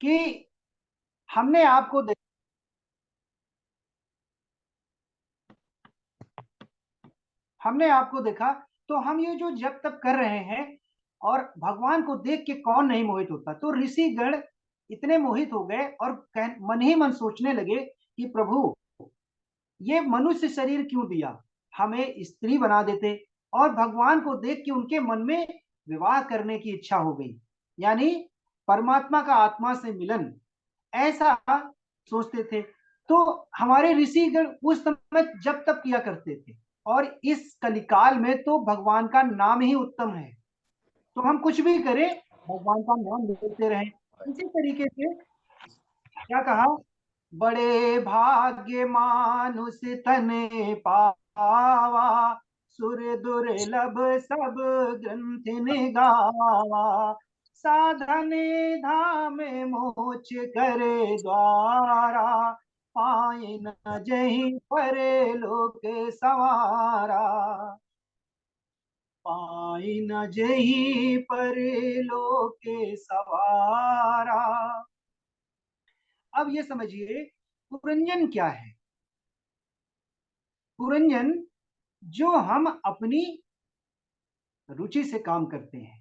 कि हमने आपको दे, हमने आपको देखा, तो हम ये जो जप तप कर रहे हैं, और भगवान को देख के कौन नहीं मोहित होता। तो ऋषिगण इतने मोहित हो गए और मन ही मन सोचने लगे कि प्रभु, ये मनुष्य शरीर क्यों दिया, हमें स्त्री बना देते। और भगवान को देख के उनके मन में विवाह करने की इच्छा हो गई, यानी परमात्मा का आत्मा से मिलन, ऐसा सोचते थे। तो हमारे ऋषिगण उस समय जब तब किया करते थे, और इस कलिकाल में तो भगवान का नाम ही उत्तम है। तो हम कुछ भी करें, भगवान का नाम लेते रहें। इसी तरीके से क्या कहा, बड़े भाग्य मानुष तने पावा, सुर दुर्लभ सब ग्रंथ गावा, साधन धाम मोच करे द्वारा, पाए न जही पर लोक सवारा, पाए न जही पर लोक सवारा। अब ये समझिए, पुरंजन क्या है। पुरंजन, जो हम अपनी रुचि से काम करते हैं,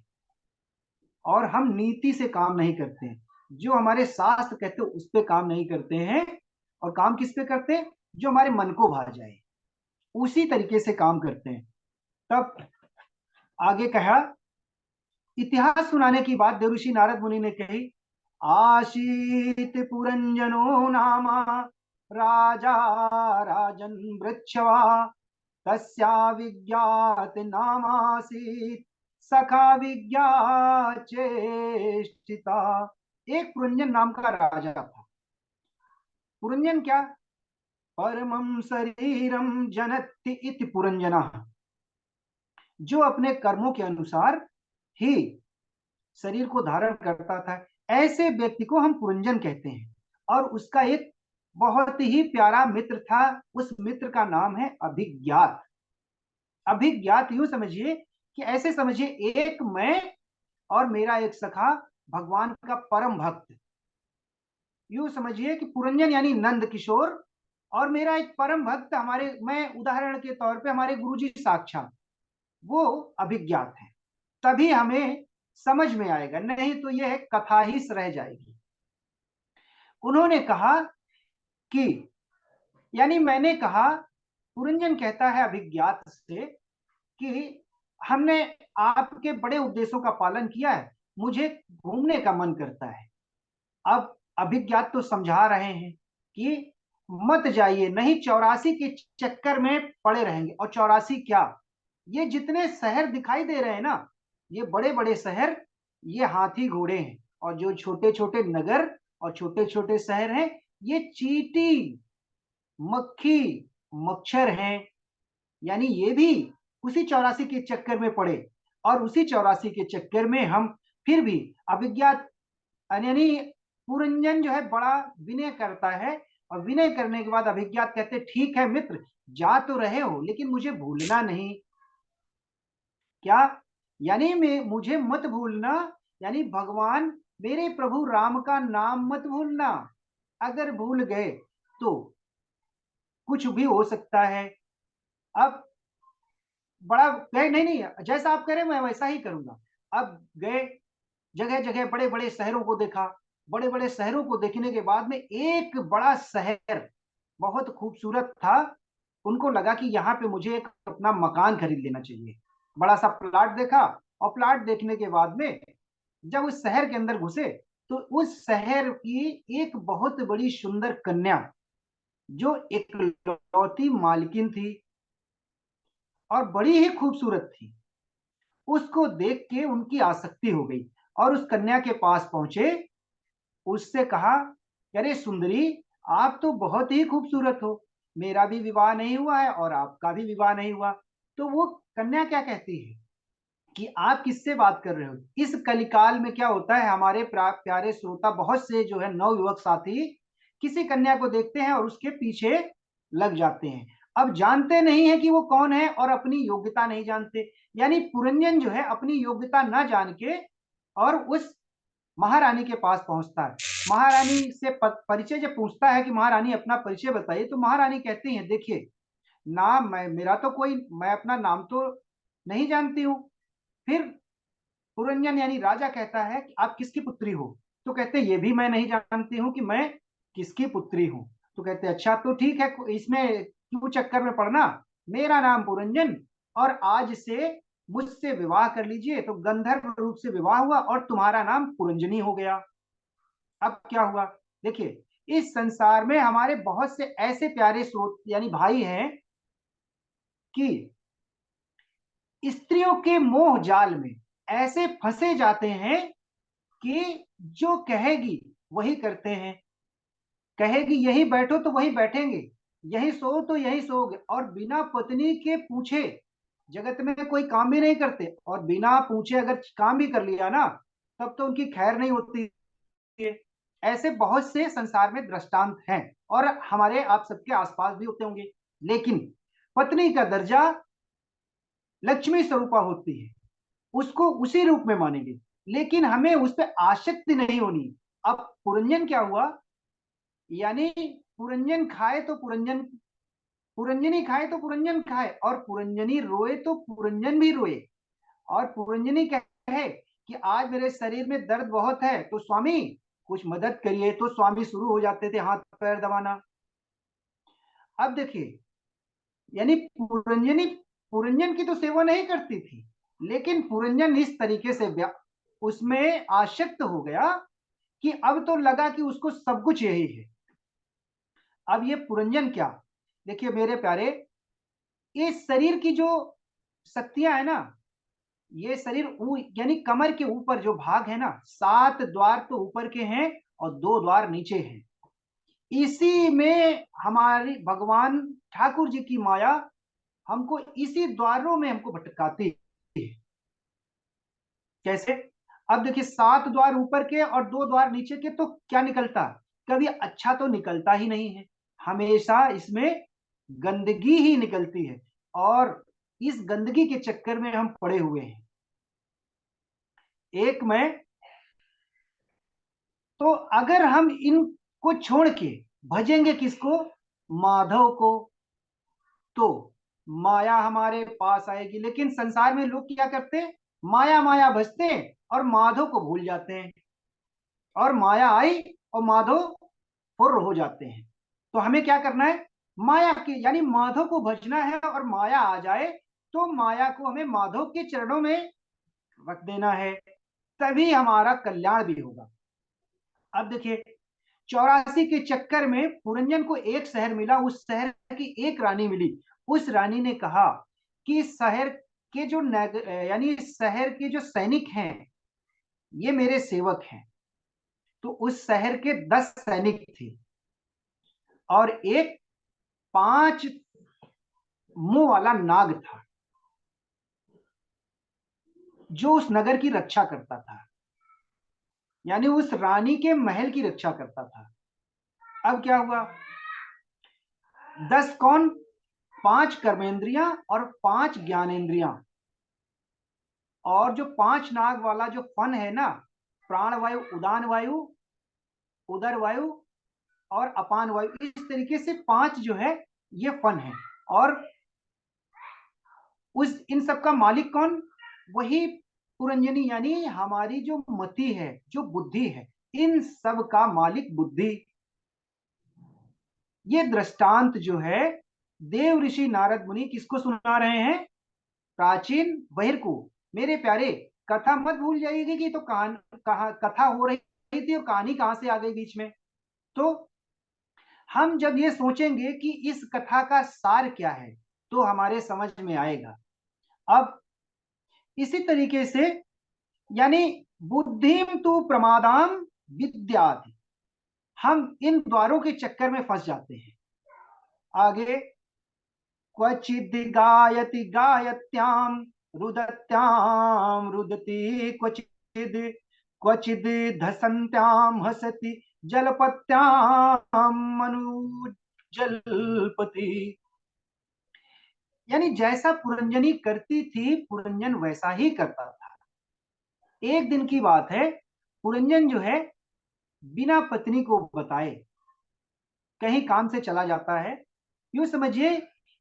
और हम नीति से काम नहीं करते हैं, जो हमारे शास्त्र कहते हैं उस पे काम नहीं करते हैं, और काम किस पे करते हैं, जो हमारे मन को भा जाए उसी तरीके से काम करते हैं। तब आगे कहा, इतिहास सुनाने की बात देवऋषि नारद मुनि ने कही। आशीत पुरंजनो नामा, राजा राजन वृक्षवा, तस्या विज्ञात नामासीत, सखा विज्ञा चेष्टिता। एक पुरंजन नाम का राजा था। पुरंजन क्या, परमं शरीरम जनति इति पुरंजना, जो अपने कर्मों के अनुसार ही शरीर को धारण करता था, ऐसे व्यक्ति को हम पुरंजन कहते हैं। और उसका एक बहुत ही प्यारा मित्र था, उस मित्र का नाम है अभिज्ञात। अभिज्ञात यूं समझिए कि ऐसे समझिए, एक मैं और मेरा एक सखा, भगवान का परम भक्त। यूं समझिए कि पुरंजन यानी नंद किशोर, और मेरा एक परम भक्त, हमारे, मैं उदाहरण के तौर पे हमारे गुरुजी साक्षात, वो अभिज्ञात है। तभी हमें समझ में आएगा, नहीं तो यह कथा ही रह जाएगी। उन्होंने कहा कि, यानी मैंने कहा, पुरंजन कहता है अभिज्ञात से कि हमने आपके बड़े उपदेशों का पालन किया है, मुझे घूमने का मन करता है। अब अभिज्ञात तो समझा रहे हैं कि मत जाइए, नहीं 84 के चक्कर में पड़े रहेंगे। और 84 क्या, ये जितने शहर दिखाई दे रहे हैं ना, ये बड़े बड़े शहर, ये हाथी घोड़े हैं। और जो छोटे छोटे नगर और छोटे छोटे शहर हैं, ये चींटी मक्खी मच्छर हैं। यानी ये भी उसी 84 के चक्कर में पड़े, और उसी 84 के चक्कर में हम फिर भी अभिज्ञात, यानी पुरंजन जो है बड़ा विनय करता है। और विनय करने के बाद अभिज्ञात कहते, ठीक है मित्र, जा तो रहे हो लेकिन मुझे भूलना नहीं। क्या, यानी मैं, मुझे मत भूलना, यानी भगवान मेरे प्रभु राम का नाम मत भूलना। अगर भूल गए तो कुछ भी हो सकता है। अब बड़ा गए, नहीं नहीं, जैसा आप करें मैं वैसा ही करूंगा। अब गए, जगह जगह बड़े बड़े शहरों को देखा। बड़े बड़े शहरों को देखने के बाद में एक बड़ा शहर बहुत खूबसूरत था। उनको लगा कि यहाँ पे मुझे एक अपना मकान खरीद लेना चाहिए। बड़ा सा प्लाट देखा, और प्लाट देखने के बाद में जब उस शहर के अंदर घुसे, तो उस शहर की एक बहुत बड़ी सुंदर कन्या, जो एक लौती मालकिन थी और बड़ी ही खूबसूरत थी, उसको देख के उनकी आसक्ति हो गई। और उस कन्या के पास पहुंचे, उससे कहा, अरे सुंदरी, आप तो बहुत ही खूबसूरत हो, मेरा भी विवाह नहीं हुआ है और आपका भी विवाह नहीं हुआ। तो वो कन्या क्या कहती है कि आप किससे बात कर रहे हो। इस कलिकाल में क्या होता है, हमारे प्यारे श्रोता बहुत से जो है नवयुवक साथी किसी कन्या को देखते हैं और उसके पीछे लग जाते हैं। अब जानते नहीं है कि वो कौन है, और अपनी योग्यता नहीं जानते। यानी पुरंजन जो है अपनी योग्यता ना जान के और उस महारानी के पास पहुंचता है। महारानी से परिचय जब पूछता है कि महारानी अपना परिचय बताइए, तो महारानी कहती हैं देखिए, नाम मेरा तो कोई, मैं अपना नाम तो नहीं जानती हूँ। फिर पुरंजन यानी राजा कहता है कि आप किसकी पुत्री हो? तो कहते हैं ये भी मैं नहीं जानती हूँ कि मैं किसकी पुत्री हूँ। तो कहते हैं अच्छा तो ठीक है, इसमें क्यों चक्कर में पड़ना, मेरा नाम पुरंजन, और आज से मुझसे विवाह कर लीजिए। तो गंधर्व रूप से विवाह हुआ और तुम्हारा नाम पुरंजनी हो गया। अब क्या हुआ, देखिए इस संसार में हमारे बहुत से ऐसे प्यारे स्रोत यानी भाई हैं कि स्त्रियों के मोह जाल में ऐसे फंसे जाते हैं कि जो कहेगी वही करते हैं। कहेगी यही बैठो तो वही बैठेंगे, यही सो तो यही सोओगे, और बिना पत्नी के पूछे जगत में कोई काम भी नहीं करते, और बिना पूछे अगर काम भी कर लिया ना, तब तो उनकी खैर नहीं होती है। ऐसे बहुत से संसार में दृष्टांत हैं, और हमारे आप सबके आसपास भी होते होंगे। लेकिन पत्नी का दर्जा लक्ष्मी स्वरूपा होती है, उसको उसी रूप में मानेंगे, लेकिन हमें उस पर आसक्ति नहीं होनी। अब पुरंजन क्या हुआ, यानी पुरंजन खाए तो पुरंजन, पुरंजनी खाए तो पुरंजन खाए, और पुरंजनी रोए तो पुरंजन भी रोए। और पुरंजनी कहे कि आज मेरे शरीर में दर्द बहुत है तो स्वामी कुछ मदद करिए, तो स्वामी शुरू हो जाते थे हाथ पैर दबाना। अब देखिए, यानी पुरंजनी पुरंजन की तो सेवा नहीं करती थी, लेकिन पुरंजन इस तरीके से उसमें आसक्त हो गया कि अब तो लगा कि उसको सब कुछ यही है। अब ये पुरंजन क्या, देखिए मेरे प्यारे, इस शरीर की जो शक्तियां है ना, ये शरीर यानी कमर के ऊपर जो भाग है ना, 7 द्वार तो ऊपर के हैं और 2 द्वार नीचे हैं। इसी में हमारी भगवान ठाकुर जी की माया हमको इसी द्वारों में हमको भटकाती है। कैसे? अब देखिए 7 द्वार ऊपर के और 2 द्वार नीचे के, तो क्या निकलता, कभी अच्छा तो निकलता ही नहीं है, हमेशा इसमें गंदगी ही निकलती है, और इस गंदगी के चक्कर में हम पड़े हुए हैं। एक में तो अगर हम इनको छोड़ के भजेंगे किसको, माधव को, तो माया हमारे पास आएगी। लेकिन संसार में लोग क्या करते हैं, माया माया भजते हैं और माधव को भूल जाते हैं, और माया आई और माधव फुर्र हो जाते हैं। तो हमें क्या करना है, माया की यानी माधव को भजना है, और माया आ जाए तो माया को हमें माधव के चरणों में रख देना है, तभी हमारा कल्याण भी होगा। अब देखिए 84 के चक्कर में पुरंजन को एक शहर मिला, उस शहर की एक रानी मिली। उस रानी ने कहा कि शहर के जो यानी शहर के जो सैनिक हैं ये मेरे सेवक हैं। तो उस शहर के 10 सैनिक थे, और एक 5 मुंह वाला नाग था जो उस नगर की रक्षा करता था, यानी उस रानी के महल की रक्षा करता था। अब क्या हुआ, 10 कौन, 5 कर्मेंद्रियां और 5 ज्ञानेंद्रियां, और जो 5 नाग वाला जो फन है ना, प्राण वायु, उदान वायु, उदर वायु और अपान वायु, इस तरीके से 5 जो है ये फन है। और उस इन सब का मालिक कौन, वही पुरंजनी, यानी हमारी जो मति है, जो बुद्धि है, इन सब का मालिक बुद्धि। ये दृष्टांत जो है देव ऋषि नारद मुनि किसको सुना रहे हैं, प्राचीन बहिर को। मेरे प्यारे, कथा मत भूल जाइएगी कि तो कथा हो रही थी और कहानी कहां से आ गई बीच में। तो हम जब ये सोचेंगे कि इस कथा का सार क्या है, तो हमारे समझ में आएगा। अब इसी तरीके से, यानी बुद्धिम तु प्रमादाम विद्याधि, हम इन द्वारों के चक्कर में फंस जाते हैं। आगे, क्वचिद गायति गायत्याम, रुदत्याम रुदति क्वचिद, क्वचिद धसन्त्याम हसति, जलपत्याम मनु जलपति। यानी जैसा पुरंजनी करती थी पुरंजन वैसा ही करता था। एक दिन की बात है, पुरंजन जो है बिना पत्नी को बताए कहीं काम से चला जाता है। यूं समझिए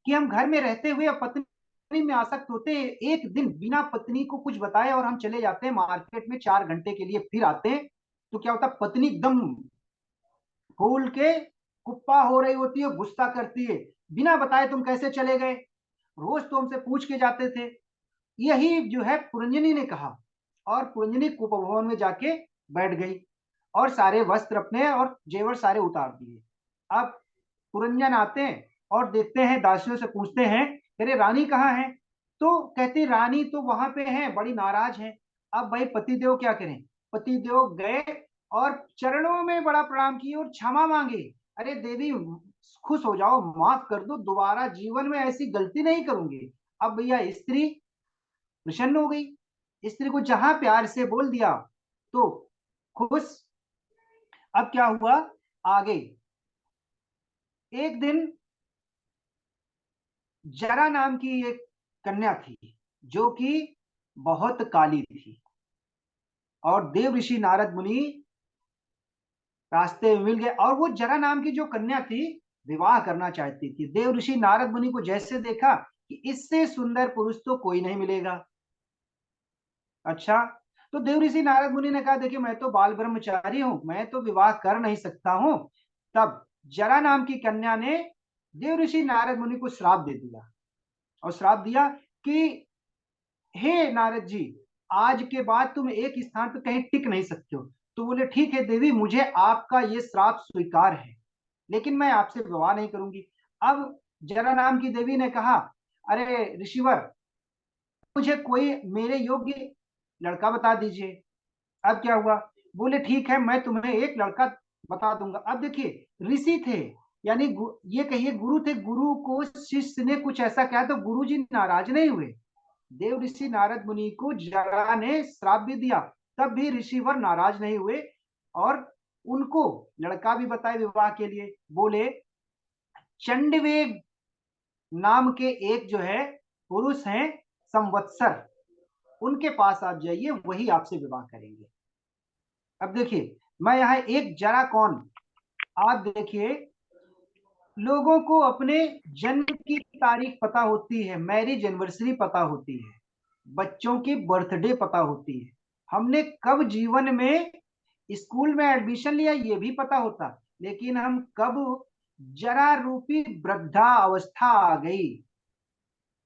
कि हम घर में रहते हुए पत्नी में आसक्त होते हैं, एक दिन बिना पत्नी को कुछ बताए और हम चले जाते हैं मार्केट में 4 घंटे के लिए, फिर आते हैं तो क्या होता है, पत्नी एकदम फूल के कुप्पा हो रही होती है, गुस्सा करती है, बिना बताए तुम कैसे चले गए, रोज तो हमसे पूछ के जाते थे। यही जो है पुरंजनी ने कहा, और पुरंजनी कुपभवन में जाके बैठ गई और सारे वस्त्र अपने और जेवर सारे उतार दिए। अब पुरंजन आते हैं और देखते हैं, दासियों से पूछते हैं, अरे रानी कहाँ है? तो कहती रानी तो वहां पे है, बड़ी नाराज है। अब भाई पतिदेव क्या करें? पतिदेव गए और चरणों में बड़ा प्रणाम किए और क्षमा मांगे। अरे देवी, खुश हो जाओ, माफ कर दो, दोबारा जीवन में ऐसी गलती नहीं करूंगी। अब भैया स्त्री प्रसन्न हो गई, स्त्री को जहां प्यार से बोल दिया तो खुश। अब क्या हुआ आगे? एक दिन जरा नाम की एक कन्या थी जो कि बहुत काली थी, और देव ऋषि नारद मुनि रास्ते में मिल गए, और वो जरा नाम की जो कन्या थी विवाह करना चाहती थी। देव ऋषि नारद मुनि को जैसे देखा कि इससे सुंदर पुरुष तो कोई नहीं मिलेगा। अच्छा, तो देव ऋषि नारद मुनि ने कहा देखिए मैं तो बाल ब्रह्मचारी हूं, मैं तो विवाह कर नहीं सकता हूं। तब जरा नाम की कन्या ने देव ऋषि नारद मुनि को श्राप दे दिया, और श्राप दिया कि हे नारद जी, आज के बाद तुम एक स्थान पर कहीं टिक नहीं सकते हो। तो बोले ठीक है देवी, मुझे आपका ये श्राप स्वीकार है, लेकिन मैं आपसे विवाह नहीं करूंगी। अब जरा नाम की देवी ने कहा, अरे ऋषिवर, मुझे कोई मेरे योग्य लड़का बता दीजिए। अब क्या हुआ? बोले ठीक है, मैं तुम्हें एक लड़का बता दूंगा। अब देखिए, ऋषि थे, यानी ये कहिए गुरु थे, गुरु को शिष्य ने कुछ ऐसा कहा तो गुरु जी नाराज नहीं हुए। देव ऋषि नारद मुनि को जरा ने श्राप भी दिया, तब भी ऋषिवर नाराज नहीं हुए, और उनको लड़का भी बताए विवाह के लिए। बोले चंडवेग नाम के एक जो है पुरुष हैं, संवत्सर, उनके पास आप जाइए, वही आपसे विवाह करेंगे। अब देखिए, मैं यहाँ एक जरा कौन, आप देखिए, लोगों को अपने जन्म की तारीख पता होती है, मैरिज एनिवर्सरी पता होती है, बच्चों की बर्थडे पता होती है, हमने कब जीवन में स्कूल में एडमिशन लिया ये भी पता होता, लेकिन हम कब जरा रूपी वृद्धा अवस्था आ गई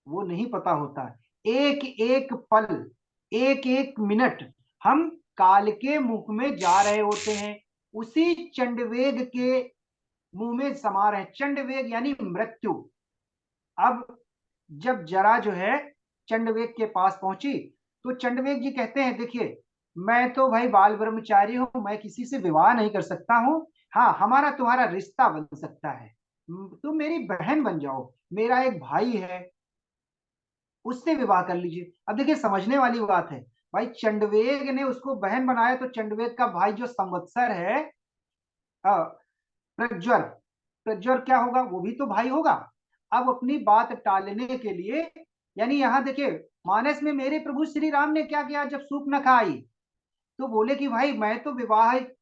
वो नहीं पता होता। एक एक पल, एक एक मिनट हम काल के मुख में जा रहे होते हैं, उसी चंडवेग के मुंह में समा रहे। चंडवेग यानी मृत्यु। अब जब जरा जो है चंडवेग के पास पहुंची, तो चंडवेग जी कहते हैं देखिए, मैं तो भाई बाल ब्रह्मचारी हूं, मैं किसी से विवाह नहीं कर सकता हूं। हाँ, हमारा तुम्हारा रिश्ता बन सकता है, तुम मेरी बहन बन जाओ, मेरा एक भाई है, उससे विवाह कर लीजिए। अब देखिए, समझने वाली बात है, भाई चंडवेग ने उसको बहन बनाया, तो चंडवेग का भाई जो संवत्सर है, प्रज्वर, प्रज्वर क्या होगा, वो भी तो भाई होगा। अब अपनी बात टालने के लिए, यानी यहां देखिए, मानस में मेरे प्रभु श्री राम ने क्या किया जब सूप न खाई, तो बोले कि भाई मैं तो विवाहित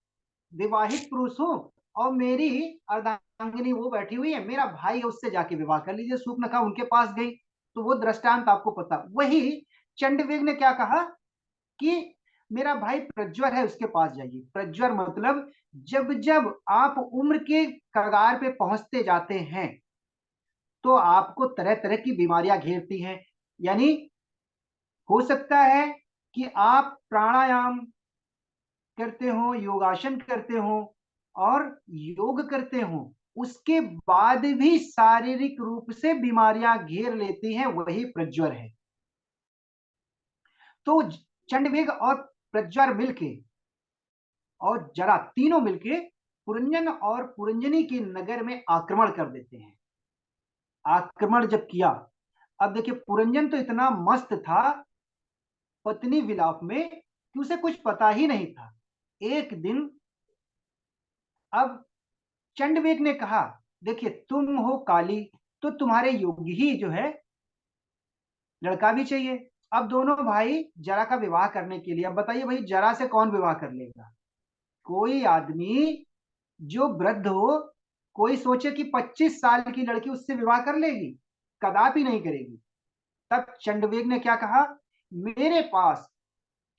विवाहित पुरुष हूं, और मेरी अर्धांगिनी वो बैठी हुई है, मेरा भाई है, उससे जाके विवाह कर लीजिए। सूर्पनखा उनके पास गई, तो वो दृष्टांत आपको पता। वही चंडवेग ने क्या कहा कि मेरा भाई प्रज्वर है, उसके पास जाइए। प्रज्वर मतलब जब जब आप उम्र के कगार पे पहुंचते जाते हैं तो आपको तरह तरह की बीमारियां घेरती हैं। यानी हो सकता है कि आप प्राणायाम करते हो, योगासन करते हो और योग करते हो, उसके बाद भी शारीरिक रूप से बीमारियां घेर लेती हैं, वही प्रज्वर है। तो चंडवेग और प्रज्वर मिलके और जरा तीनों मिलके पुरंजन और पुरंजनी के नगर में आक्रमण कर देते हैं। आक्रमण जब किया, अब देखिए पुरंजन तो इतना मस्त था पत्नी विलाप में कि उसे कुछ पता ही नहीं था। एक दिन, अब चंडवेग ने कहा देखिए तुम हो काली, तो तुम्हारे योग्य ही जो है लड़का भी चाहिए। अब दोनों भाई जरा का विवाह करने के लिए, अब बताइए भाई जरा से कौन विवाह कर लेगा? कोई आदमी जो वृद्ध हो, कोई सोचे कि 25 साल की लड़की उससे विवाह कर लेगी, कदापि नहीं करेगी। तब चंडवेग ने क्या कहा, मेरे पास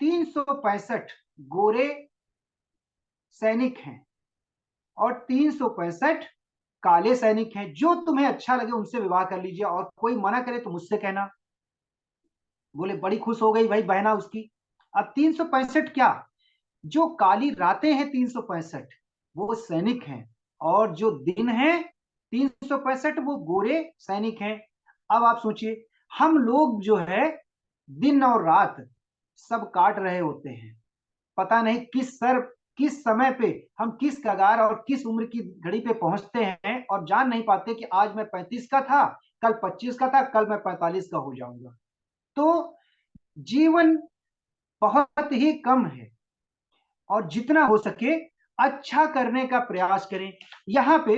365 गोरे सैनिक हैं और 365 काले सैनिक हैं, जो तुम्हें अच्छा लगे उनसे विवाह कर लीजिए, और कोई मना करे तो मुझसे कहना। बोले बड़ी खुश हो गई भाई बहना उसकी। अब 365 क्या, जो काली रातें हैं 365 वो सैनिक हैं, और जो दिन है 365 वो गोरे सैनिक हैं। अब आप सोचिए, हम लोग जो है दिन और रात सब काट रहे होते हैं, पता नहीं किस समय पे हम किस कगार और किस उम्र की घड़ी पे पहुंचते हैं, और जान नहीं पाते कि आज मैं 35 का था, कल 25 का था, कल मैं 45 का हो जाऊंगा। तो जीवन बहुत ही कम है, और जितना हो सके अच्छा करने का प्रयास करें। यहाँ पे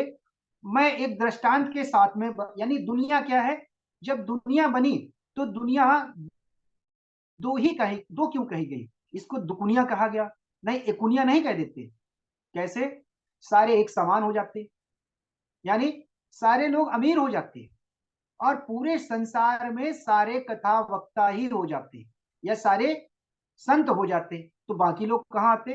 मैं एक दृष्टांत के साथ में, यानी दुनिया क्या है, जब दुनिया बनी तो दुनिया दो क्यों कही गई, इसको दुकुनिया कहा गया, नहीं एकुनिया नहीं कह देते। कैसे, सारे एक समान हो जाते, यानी सारे लोग अमीर हो जाते, और पूरे संसार में सारे कथा वक्ता ही हो जाते, या सारे संत हो जाते, तो बाकी लोग कहाँ आते।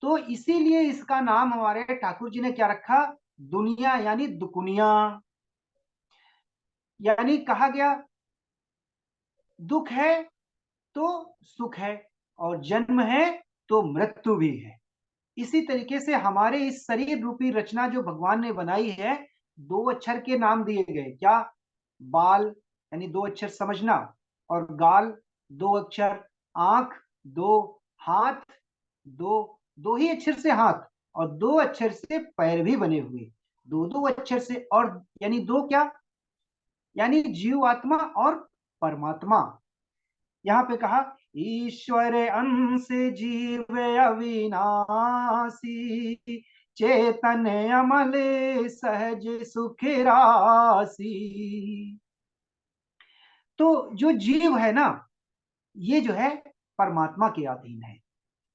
तो इसीलिए इसका नाम हमारे ठाकुर जी ने क्या रखा, दुनिया यानी दुकुनिया। यानी कहा गया दुख है तो सुख है, और जन्म है तो मृत्यु भी है। इसी तरीके से हमारे इस शरीर रूपी रचना जो भगवान ने बनाई है, दो अक्षर के नाम दिए गए, क्या, बाल यानी दो अक्षर समझना, और गाल दो अक्षर, आंख दो, हाथ दो, दो ही अक्षर से हाथ, और दो अक्षर से पैर भी बने हुए, दो दो अक्षर से, और यानी दो क्या, यानी जीव आत्मा और परमात्मा। यहाँ पे कहा ईश्वर अंश जीव अविनाशी, चेतन अमल सहज सुख राशि। तो जो जीव है ना, ये जो है परमात्मा के अधीन है।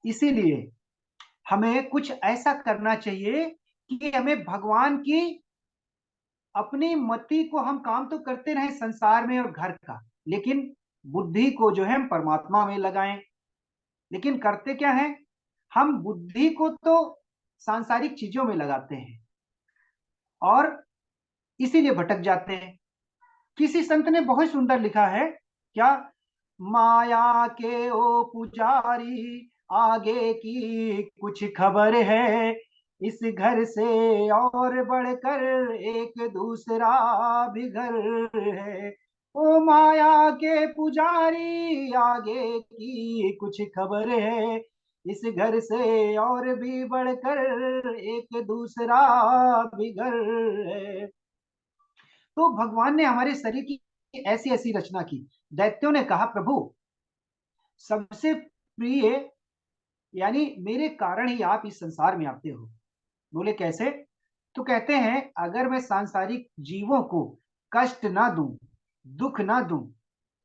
इसीलिए हमें कुछ ऐसा करना चाहिए कि हमें भगवान की, अपनी मति को हम काम तो करते रहे संसार में और घर का, लेकिन बुद्धि को जो है हम परमात्मा में लगाएं। लेकिन करते क्या है, हम बुद्धि को तो सांसारिक चीजों में लगाते हैं, और इसीलिए भटक जाते हैं। किसी संत ने बहुत सुंदर लिखा है, क्या, माया के ओ पुजारी, आगे की कुछ खबर है, इस घर से और बढ़कर एक दूसरा भी घर है। ओ माया के पुजारी, आगे की कुछ खबर है, इस घर से और भी बढ़कर एक दूसरा भी घर है। तो भगवान ने हमारे शरीर की ऐसी ऐसी रचना की। दैत्यों ने कहा प्रभु, सबसे प्रिय, यानी मेरे कारण ही आप इस संसार में आते हो। बोले कैसे, तो कहते हैं अगर मैं सांसारिक जीवों को कष्ट ना दूं, दुख ना दूं,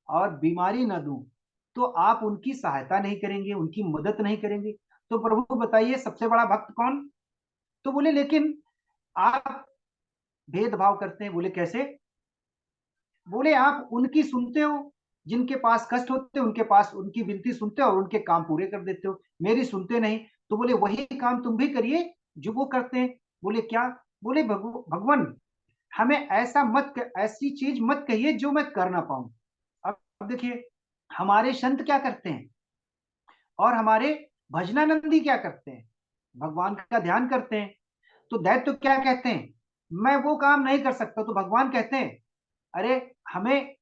और बीमारी ना दूं, तो आप उनकी सहायता नहीं करेंगे, उनकी मदद नहीं करेंगे। तो प्रभु बताइए सबसे बड़ा भक्त कौन। तो बोले लेकिन आप भेदभाव करते हैं। बोले कैसे, बोले आप उनकी सुनते हो, जिनके पास कष्ट होते हैं उनके पास उनकी विनती सुनते हो और उनके काम पूरे कर देते हो, मेरी सुनते नहीं। तो बोले वही काम तुम भी करिए जो वो करते हैं। बोले क्या, बोले भगवान, हमें ऐसी चीज मत कहिए जो मैं कर ना पाऊं। अब देखिए, हमारे संत क्या करते हैं, और हमारे भजनानंदी क्या करते हैं, भगवान का ध्यान करते हैं। तो दैत्य तो क्या कहते हैं, मैं वो काम नहीं कर सकता। तो भगवान कहते हैं अरे, हमें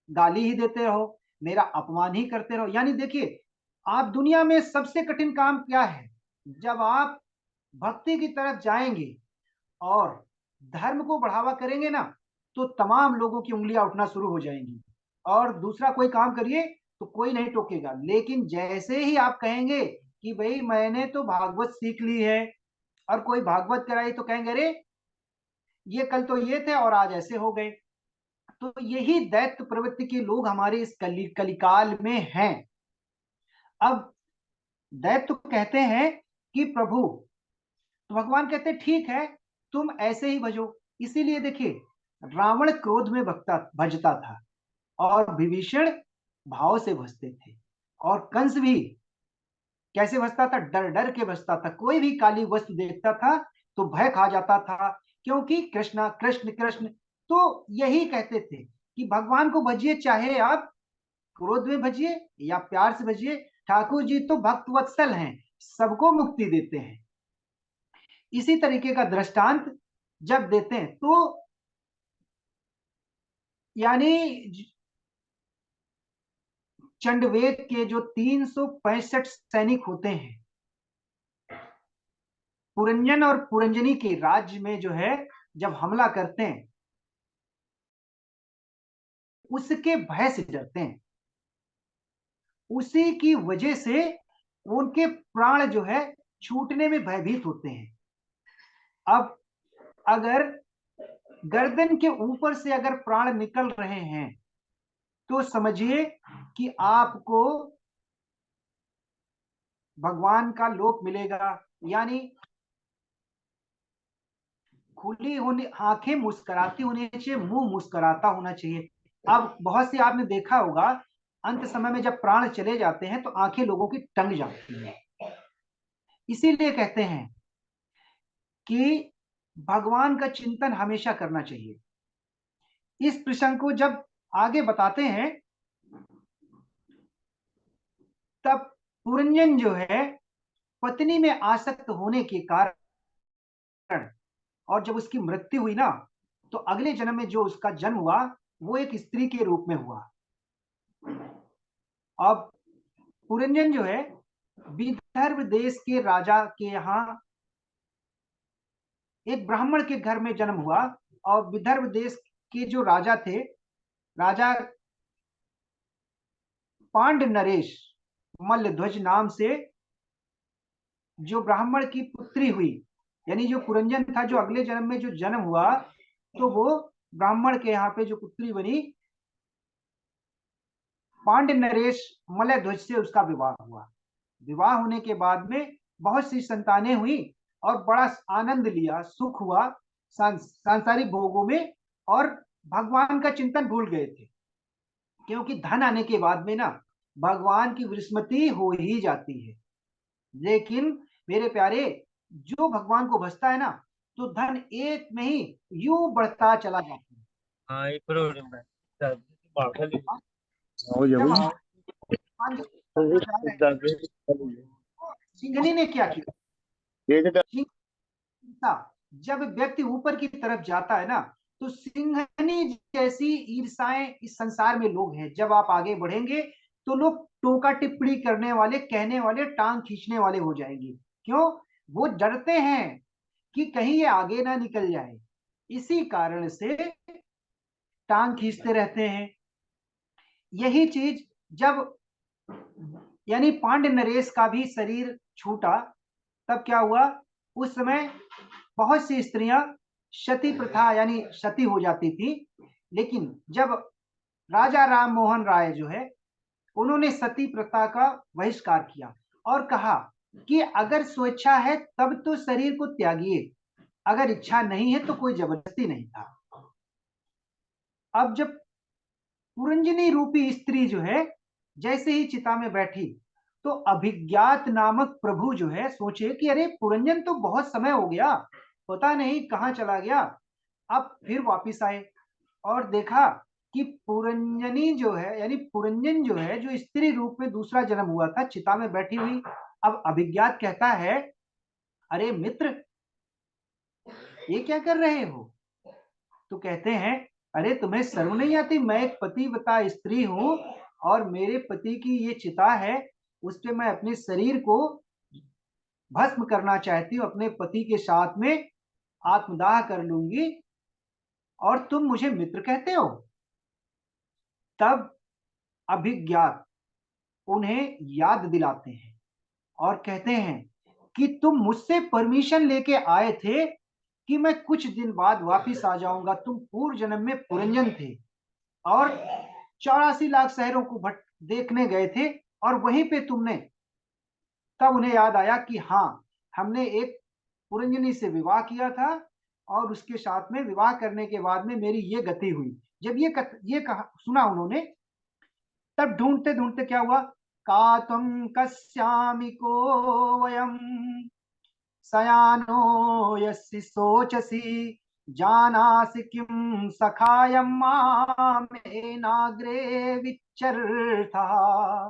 गाली ही देते रहो, मेरा अपमान ही करते रहो। यानी देखिए, आप दुनिया में सबसे कठिन काम क्या है, जब आप भक्ति की तरफ जाएंगे और धर्म को बढ़ावा करेंगे ना, तो तमाम लोगों की उंगलियां उठना शुरू हो जाएंगी, और दूसरा कोई काम करिए तो कोई नहीं टोकेगा। लेकिन जैसे ही आप कहेंगे कि भाई मैंने तो भागवत सीख ली है, और कोई भागवत कराई, तो कहेंगे अरे, ये कल तो ये थे और आज ऐसे हो गए। तो यही दैत्य प्रवृत्ति के लोग हमारे इस कलिकाल में हैं। अब दैत्य कहते हैं कि प्रभु, तो भगवान कहते ठीक है, तुम ऐसे ही भजो। इसीलिए देखिए, रावण क्रोध में भजता था, और विभीषण भाव से भजते थे, और कंस भी कैसे भजता था? डर डर के भजता था। कोई भी काली वस्तु देखता था तो भय खा जाता था, क्योंकि कृष्णा कृष्ण कृष्ण। तो यही कहते थे कि भगवान को भजिए, चाहे आप क्रोध में भजिए या प्यार से भजिए। ठाकुर जी तो भक्त वत्सल हैं, सबको मुक्ति देते हैं। इसी तरीके का दृष्टांत जब देते हैं तो यानी चंडवेद के जो 365 सैनिक होते हैं, पुरंजन और पुरंजनी के राज्य में जो है, जब हमला करते हैं, उसके भय से डरते हैं। उसी की वजह से उनके प्राण जो है छूटने में भयभीत होते हैं। अब अगर गर्दन के ऊपर से अगर प्राण निकल रहे हैं तो समझिए कि आपको भगवान का लोक मिलेगा। यानी खुली होनी आंखें मुस्कुराती होनी चाहिए, मुंह मुस्कुराता होना चाहिए। अब बहुत से आपने देखा होगा, अंत समय में जब प्राण चले जाते हैं तो आंखें लोगों की टंग जाती हैं। इसीलिए कहते हैं कि भगवान का चिंतन हमेशा करना चाहिए। इस प्रसंग को जब आगे बताते हैं, तब पुरंजन जो है पत्नी में आसक्त होने के कारण, और जब उसकी मृत्यु हुई ना, तो अगले जन्म में जो उसका जन्म हुआ वो एक स्त्री के रूप में हुआ। अब पुरंजन जो है विदर्भ देश के राजा के यहाँ एक ब्राह्मण के घर में जन्म हुआ। और विदर्भ देश के जो राजा थे, राजा पांड नरेश मल्लध्वज नाम से, जो ब्राह्मण की पुत्री हुई, यानी जो पुरंजन था, जो अगले जन्म में जो जन्म हुआ, तो वो ब्राह्मण के यहाँ पे जो पुत्री बनी, पांड्य नरेश मलयध्वज से उसका विवाह हुआ। विवाह होने के बाद में बहुत सी संतानें हुई, और बड़ा आनंद लिया, सुख हुआ सांसारिक भोगों में, और भगवान का चिंतन भूल गए थे। क्योंकि धन आने के बाद में ना भगवान की विस्मृति हो ही जाती है। लेकिन मेरे प्यारे, जो भगवान को भजता है ना, तो धन एक में ही यूं बढ़ता चला जाता है। हाँ एक प्रॉब्लम है। हाँ, हो जब जाओ। भगवान जा रहे हैं, तो सिंघनी ने क्या किया? सिंह था, जब व्यक्ति ऊपर की तरफ जाता है ना, तो सिंघनी जैसी ईर्षाएं इस संसार में लोग हैं। जब आप आगे बढ़ेंगे तो लोग टोका टिप्पणी करने वाले, कहने वाले, टांग खींचने वाले हो जाएंगे। क्यों? वो डरते हैं कि कहीं ये आगे ना निकल जाए, इसी कारण से टांग खींचते रहते हैं। यही चीज जब यानी पांड्य नरेश का भी शरीर छूटा, तब क्या हुआ? उस समय बहुत सी स्त्रियां सती प्रथा यानी सती हो जाती थी। लेकिन जब राजा राम मोहन राय जो है, उन्होंने सती प्रथा का बहिष्कार किया और कहा कि अगर स्वेच्छा है तब तो शरीर को त्यागिए, अगर इच्छा नहीं है तो कोई जबरदस्ती नहीं था। अब जब पुरंजनी रूपी स्त्री जो है जैसे ही चिता में बैठी, तो अभिज्ञात नामक प्रभु जो है सोचे कि अरे पुरंजन तो बहुत समय हो गया, पता नहीं कहाँ चला गया। अब फिर वापिस आए और देखा कि पुरंजनी जो है, यानी पुरंजन जो है, जो स्त्री रूप में दूसरा जन्म हुआ था, चिता में बैठी हुई। अब अभिज्ञात कहता है, अरे मित्र, ये क्या कर रहे हो? तो कहते हैं, अरे तुम्हें शर्म नहीं आती? मैं एक पतिव्रता स्त्री हूं, और मेरे पति की ये चिता है, उस पे मैं अपने शरीर को भस्म करना चाहती हूँ, अपने पति के साथ में आत्मदाह कर लूंगी, और तुम मुझे मित्र कहते हो? तब अभिज्ञात उन्हें याद दिलाते हैं और कहते हैं कि तुम मुझसे परमिशन लेके आए थे कि मैं कुछ दिन बाद वापिस आ जाऊंगा। तुम पूर्व जन्म में पुरंजन थे और 84 लाख शहरों को भट देखने गए थे, और वहीं पे तुमने, तब उन्हें याद आया कि हाँ, हमने एक पुरंजनी से विवाह किया था और उसके साथ में विवाह करने के बाद में मेरी ये गति हुई। जब ये कहा सुना उन्होंने, तब ढूंढते ढूंढते क्या हुआ, का तुम कस्यामि को वयम सयानो यस्सि सोचसी जानासि किम सखायम मामेनाग्रे विचरता।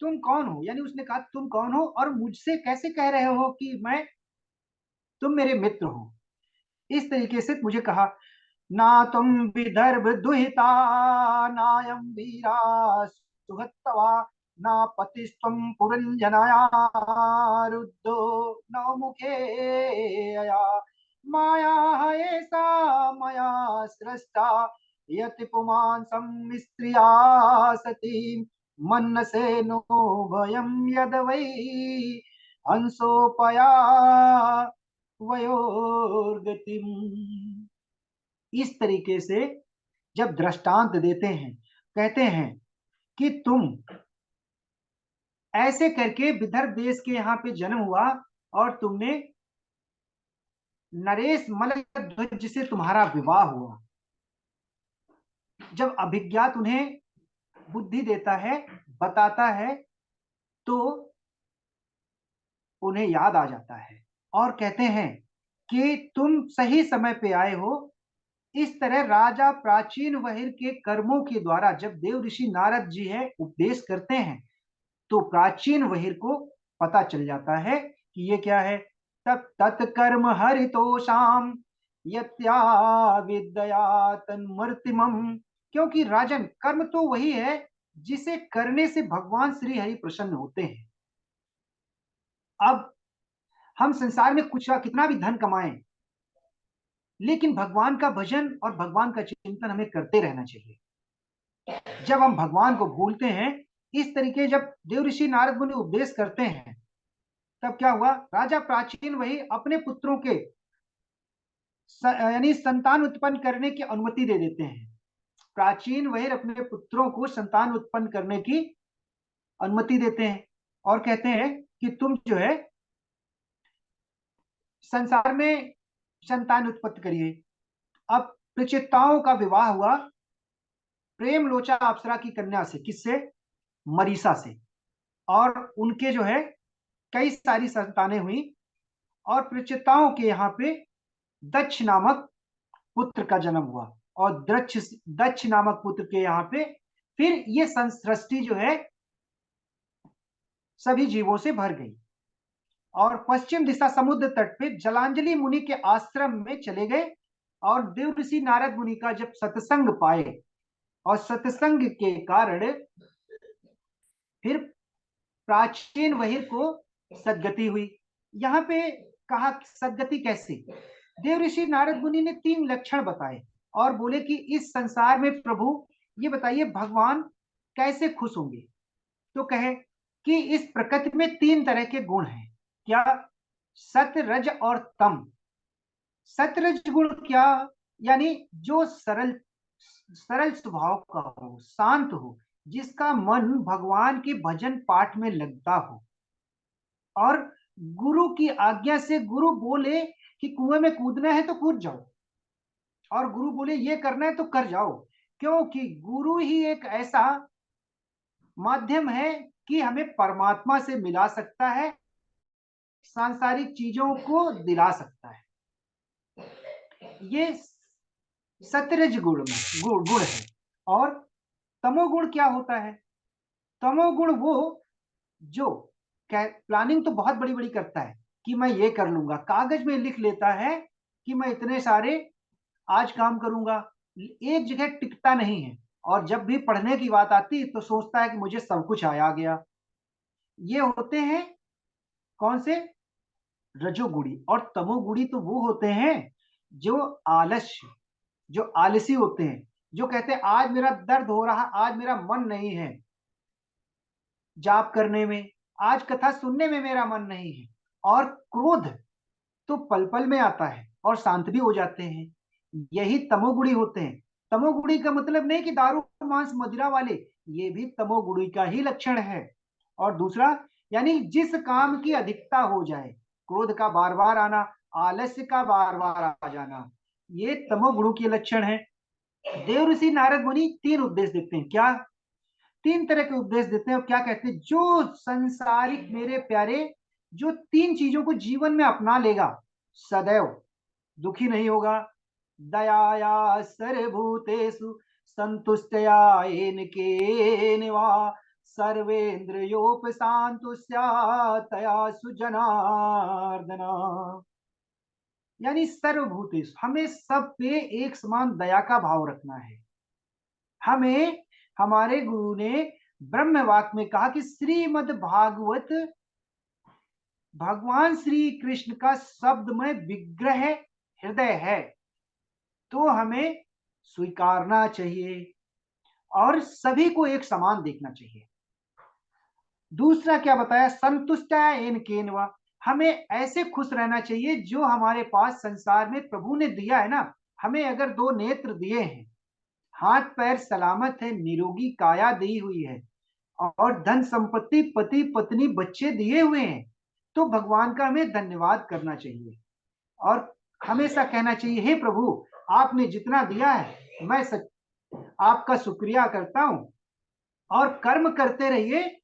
तुम कौन हो, यानी उसने कहा तुम कौन हो और मुझसे कैसे कह रहे हो कि मैं, तुम मेरे मित्र हो। इस तरीके से मुझे कहा, ना तुम विदर्भ दुहिता नायम वीरा सुहत्तवा ना पतिस्त्वं पुरंजनया रुद्धो नवमुखे अया माया एषा मया सृष्टा यति पुमान् सम्मिस्त्रिया सती मन्नसे नो भयं यद वै हंसोपया वयोर्गतिम। इस तरीके से जब दृष्टांत देते हैं, कहते हैं कि तुम ऐसे करके विदर्भ देश के यहाँ पे जन्म हुआ और तुमने नरेश मलध्वज से तुम्हारा विवाह हुआ। जब अभिज्ञात उन्हें बुद्धि देता है, बताता है, तो उन्हें याद आ जाता है और कहते हैं कि तुम सही समय पे आए हो। इस तरह राजा प्राचीन वहिर के कर्मों के द्वारा जब देव ऋषि नारद जी है उपदेश करते हैं, तो प्राचीन वहिर को पता चल जाता है कि ये क्या है। तत् तत्कर्म हरितोषाम यत्या विद्या तन्मर्तिमम। क्योंकि राजन, कर्म तो वही है जिसे करने से भगवान श्री हरि प्रसन्न होते हैं। अब हम संसार में कुछ कितना भी धन कमाएं, लेकिन भगवान का भजन और भगवान का चिंतन हमें करते रहना चाहिए। जब हम भगवान को भूलते हैं, इस तरीके जब देव ऋषि नारद मुनि उपदेश करते हैं, तब क्या हुआ, राजा प्राचीन वही अपने पुत्रों के यानी संतान उत्पन्न करने की अनुमति दे देते हैं। प्राचीन वही अपने पुत्रों को संतान उत्पन्न करने की अनुमति देते हैं और कहते हैं कि तुम जो है संसार में संतान उत्पत्ति करिए। अब प्रचिताओं का विवाह हुआ प्रेम लोचा अप्सरा की कन्या से। किससे? मरीसा से। और उनके जो है कई सारी संतानें हुई और प्रचिताओं के यहाँ पे दक्ष नामक पुत्र का जन्म हुआ और दक्ष नामक पुत्र के यहाँ पे फिर ये सृष्टि जो है सभी जीवों से भर गई और पश्चिम दिशा समुद्र तट पे जलांजलि मुनि के आश्रम में चले गए। और देव ऋषि नारद मुनि का जब सत्संग पाए और सत्संग के कारण फिर प्राचीन वहिर को सदगति हुई। यहाँ पे कहा सदगति कैसे? देव ऋषि नारद मुनि ने 3 लक्षण बताए और बोले कि इस संसार में प्रभु ये बताइए भगवान कैसे खुश होंगे। तो कहे कि इस प्रकृति में 3 तरह के गुण हैं। क्या? सत्य, रज और तम। सत्य रज गुण क्या? यानी जो सरल सरल स्वभाव का हो, शांत हो, जिसका मन भगवान के भजन पाठ में लगता हो और गुरु की आज्ञा से गुरु बोले कि कुएं में कूदना है तो कूद जाओ और गुरु बोले ये करना है तो कर जाओ। क्योंकि गुरु ही एक ऐसा माध्यम है कि हमें परमात्मा से मिला सकता है, सांसारिक चीजों को दिला सकता है। ये सतरज गुण है। और तमोगुण क्या होता है? तमोगुण वो जो प्लानिंग तो बहुत बड़ी बड़ी करता है कि मैं ये कर लूंगा, कागज में लिख लेता है कि मैं इतने सारे आज काम करूंगा, एक जगह टिकता नहीं है और जब भी पढ़ने की बात आती तो सोचता है कि मुझे सब कुछ आ गया। ये होते हैं कौन से? रजोगुणी। और तमोगुणी तो वो होते हैं जो आलस्य, जो आलसी होते हैं, जो कहते हैं आज मेरा दर्द हो रहा, आज मेरा मन नहीं है जाप करने में, आज कथा सुनने में मेरा मन नहीं है। और क्रोध तो पल पल में आता है और शांत भी हो जाते हैं। यही तमोगुणी होते हैं। तमोगुणी का मतलब नहीं कि दारू मांस मदिरा वाले, ये भी तमोगुणी का ही लक्षण है। और दूसरा यानी जिस काम की अधिकता हो जाए, क्रोध का बार बार आना, आलस्य का बार बार आ जाना, ये तमोगुणों के लक्षण है। देव ऋषि नारद मुनि तीन उपदेश देते हैं। क्या? तीन तरह के उपदेश देते हैं। और क्या कहते हैं? जो संसारिक मेरे प्यारे, जो तीन चीजों को जीवन में अपना लेगा, सदैव दुखी नहीं होगा। दयाया सर्वभूतेषु संतुष्टया येन केनवा सर्वेन्द्रियोपशांतुष्या तया सुजनार्दना। यानी सर्वभूतेषु, हमें सब पे एक समान दया का भाव रखना है। हमें हमारे गुरु ने ब्रह्म वाक्य में कहा कि श्रीमद् भागवत भगवान श्री कृष्ण का शब्दमय विग्रह हृदय है, तो हमें स्वीकारना चाहिए और सभी को एक समान देखना चाहिए। दूसरा क्या बताया? संतुष्ट एन केनवा, हमें ऐसे खुश रहना चाहिए जो हमारे पास संसार में प्रभु ने दिया है ना। हमें अगर दो नेत्र दिए हैं, हाथ पैर सलामत है, निरोगी काया दी हुई है, और धन संपत्ति, पति पत्नी, बच्चे दिए हुए हैं, तो भगवान का हमें धन्यवाद करना चाहिए और हमेशा कहना चाहिए, हे प्रभु, आपने जितना दिया है मैं आपका शुक्रिया करता हूं। और कर्म करते रहिए,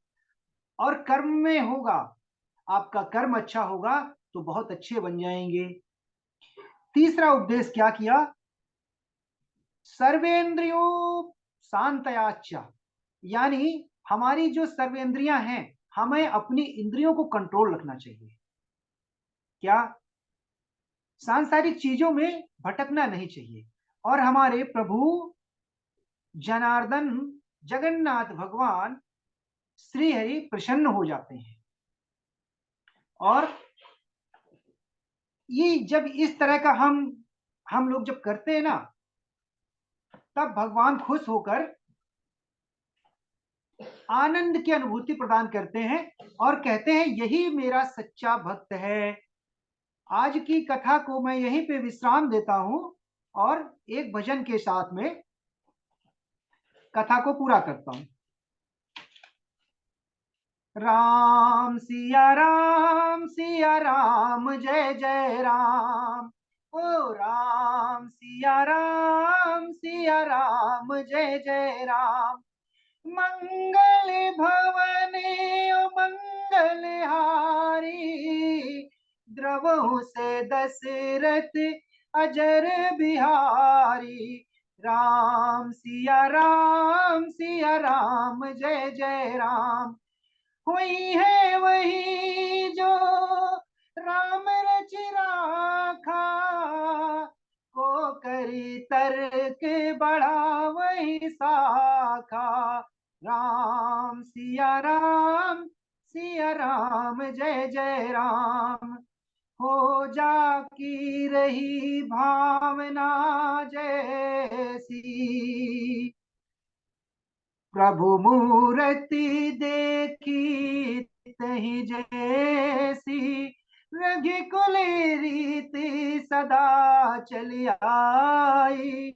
और कर्म में होगा, आपका कर्म अच्छा होगा तो बहुत अच्छे बन जाएंगे। तीसरा उपदेश क्या किया? सर्वेंद्रियो शांतयाचा, यानी हमारी जो सर्वेंद्रियां हैं, हमें अपनी इंद्रियों को कंट्रोल रखना चाहिए। क्या? सांसारिक चीजों में भटकना नहीं चाहिए। और हमारे प्रभु जनार्दन जगन्नाथ भगवान श्री हरि प्रसन्न हो जाते हैं। और ये जब इस तरह का हम लोग जब करते हैं ना, तब भगवान खुश होकर आनंद की अनुभूति प्रदान करते हैं और कहते हैं, यही मेरा सच्चा भक्त है। आज की कथा को मैं यहीं पे विश्राम देता हूं और एक भजन के साथ में कथा को पूरा करता हूं। राम सिया राम जय जय राम। ओ राम सिया राम जय जय राम। मंगल भवने ओ मंगल हारी, द्रवहु से दशरथ अजर बिहारी। राम सिया राम जय जय राम। हुई है वही जो राम रच राखा, को करी तर्क बढ़ा वही साखा। राम सिया राम जय जय राम। हो जा की रही भावना जैसी, प्रभु मूर्ति देखी तही जैसी। रघुकुल रीति सदा चली आई,